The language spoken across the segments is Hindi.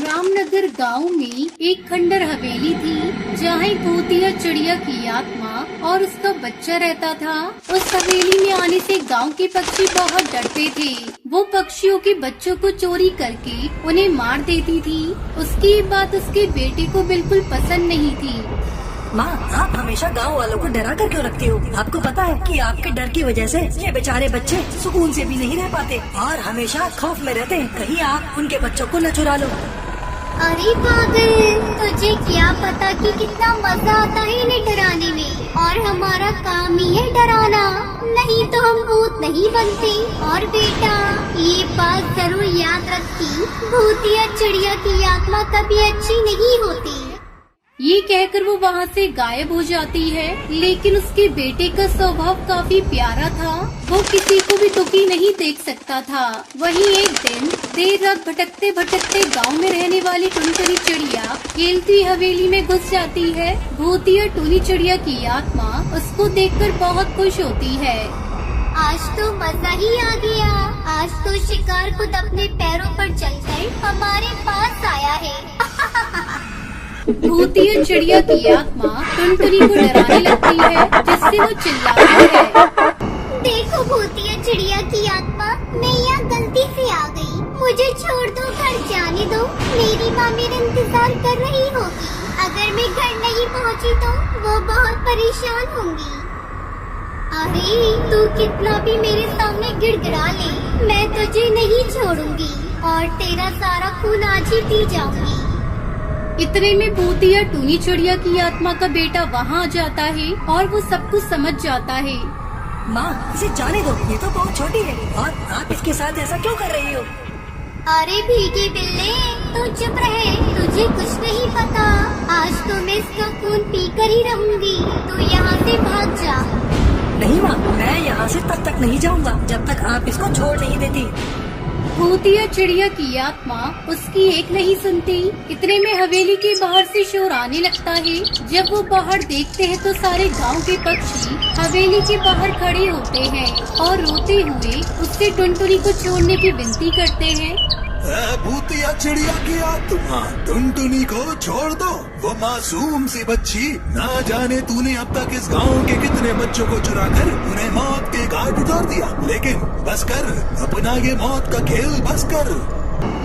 रामनगर गांव में एक खंडर हवेली थी जहाँ एक भूतिया चिड़िया की आत्मा और उसका बच्चा रहता था। उस हवेली में आने से गांव के पक्षी बहुत डरते थे। वो पक्षियों के बच्चों को चोरी करके उन्हें मार देती थी। उसकी ये बात उसके बेटे को बिल्कुल पसंद नहीं थी। माँ, आप हमेशा गांव वालों को डरा कर क्यों रखती हो? आपको पता है कि आपके डर की वजह से ये बेचारे बच्चे सुकून से भी नहीं रह पाते और हमेशा खौफ में रहते हैं कहीं आप उनके बच्चों को न चुरा लो। अरे पागल, तुझे क्या पता कि कितना मजा आता है इन्हें डराने में, और हमारा काम ही है डराना, नहीं तो हम भूत नहीं बनते। और बेटा, ये बात जरूर याद रखी, भूतिया चिड़िया की आत्मा कभी अच्छी नहीं होती। ये कहकर वो वहाँ से गायब हो जाती है। लेकिन उसके बेटे का स्वभाव काफी प्यारा था। वो किसी को भी दुखी नहीं देख सकता था। वहीं एक दिन देर रात भटकते भटकते गांव में रहने वाली टुनटुनी चिड़िया खेलती हवेली में घुस जाती है। भूतिया टुनी चिड़िया की आत्मा उसको देखकर बहुत खुश होती है। आज तो मजा ही आ गया। आज तो शिकार खुद अपने पैरों पर चलकर हमारे पास आया है। भूतिया चिड़िया की आत्मा टुनटुनी को डराने लगती है, जिससे वो चिल्लाती है। देखो भूतिया चिड़िया की आत्मा, मैं यहाँ गलती से आ गई, मुझे छोड़ दो, घर जाने दो। मेरी माँ मेरा इंतजार कर रही होगी। अगर मैं घर नहीं पहुँची तो वो बहुत परेशान होंगी। अरे तू कितना भी मेरे सामने गिड़गिड़ा ले, मैं तुझे नहीं छोड़ूंगी और तेरा सारा खून आज ही पी जाऊंगी। इतने में भूतिया टुनी चिड़िया की आत्मा का बेटा वहाँ आ जाता है और वो सब कुछ समझ जाता है। माँ, इसे जाने दो, ये तो बहुत छोटी है और आप इसके साथ ऐसा क्यों कर रही हो? अरे भीगे बिल्ले, तू चुप रहे, तुझे कुछ नहीं पता। आज तो मैं इसका खून पीकर ही रहूंगी। तू यहाँ से भाग जा। नहीं माँ, मैं यहाँ से तब तक नहीं जाऊँगा जब तक आप इसको छोड़ नहीं देती। भूतिया चिड़िया की आत्मा उसकी एक नहीं सुनती। इतने में हवेली के बाहर से शोर आने लगता है। जब वो बाहर देखते हैं तो सारे गांव के पक्षी हवेली के बाहर खड़े होते हैं और रोते हुए उससे टुनटुनी को छोड़ने की विनती करते हैं। भूतिया चिड़िया की आत्मा, टुनटुनी को छोड़ दो, वो मासूम सी बच्ची। ना जाने तूने अब तक इस गांव के कितने बच्चों को चुरा कर उन्हें मौत के घाट उतार दिया, लेकिन बस कर, अपना ये मौत का खेल बस कर।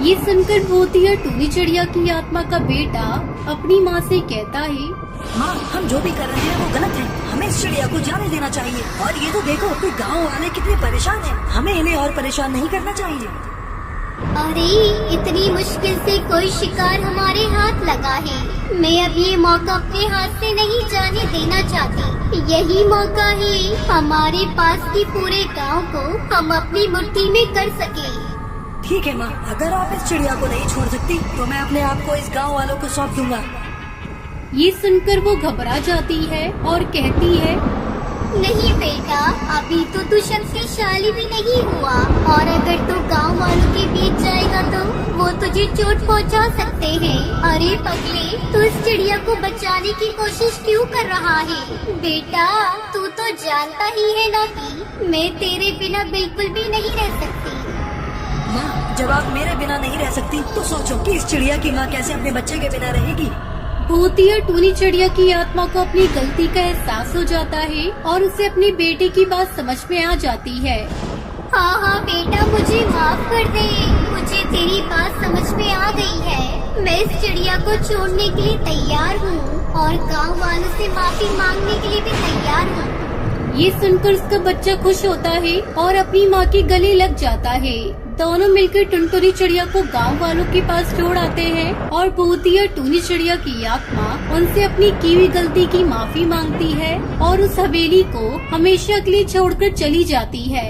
ये सुनकर भूतिया टुनी चिड़िया की आत्मा का बेटा अपनी माँ से कहता है, माँ, हम जो भी कर रहे हैं वो गलत है, हमें इस चिड़िया को जाने देना चाहिए। और ये तो देखो कि गाँव वाले कितने परेशान हैं, हमें इन्हें और परेशान नहीं करना चाहिए। अरे इतनी मुश्किल से कोई शिकार हमारे हाथ लगा है, मैं अब ये मौका अपने हाथ से नहीं जाने देना चाहती। यही मौका है हमारे पास की पूरे गांव को हम अपनी मुट्ठी में कर सके। ठीक है माँ, अगर आप इस चिड़िया को नहीं छोड़ सकती तो मैं अपने आप को इस गांव वालों को सौंप दूंगा। ये सुनकर वो घबरा जाती है और कहती है, नहीं बेटा, अभी तो तू शक्तिशाली भी नहीं हुआ, और अगर तू गांव वालों के बीच जाएगा तो वो तुझे चोट पहुंचा सकते हैं। अरे पगले, तू इस चिड़िया को बचाने की कोशिश क्यों कर रहा है? बेटा, तू तो जानता ही है ना कि मैं तेरे बिना बिल्कुल भी नहीं रह सकती। माँ, जब आप मेरे बिना नहीं रह सकती तो सोचो कि इस चिड़िया की माँ कैसे अपने बच्चे के बिना रहेगी। भूतिया टुनी चिड़िया की आत्मा को अपनी गलती का एहसास हो जाता है और उसे अपने बेटे की बात समझ में आ जाती है। हाँ हाँ बेटा, मुझे माफ कर दे, मुझे तेरी बात समझ में आ गई है। मैं इस चिड़िया को छोड़ने के लिए तैयार हूँ और गांव वालों से माफी मांगने के लिए भी तैयार हूँ। ये सुनकर उसका बच्चा खुश होता है और अपनी माँ के गले लग जाता है। दोनों मिलकर टुनटुनी चिड़िया को गांव वालों के पास छोड़ आते हैं और भूतिया टुनी चिड़िया की आत्मा उनसे अपनी की हुई गलती की माफी मांगती है और उस हवेली को हमेशा के लिए छोड़कर चली जाती है।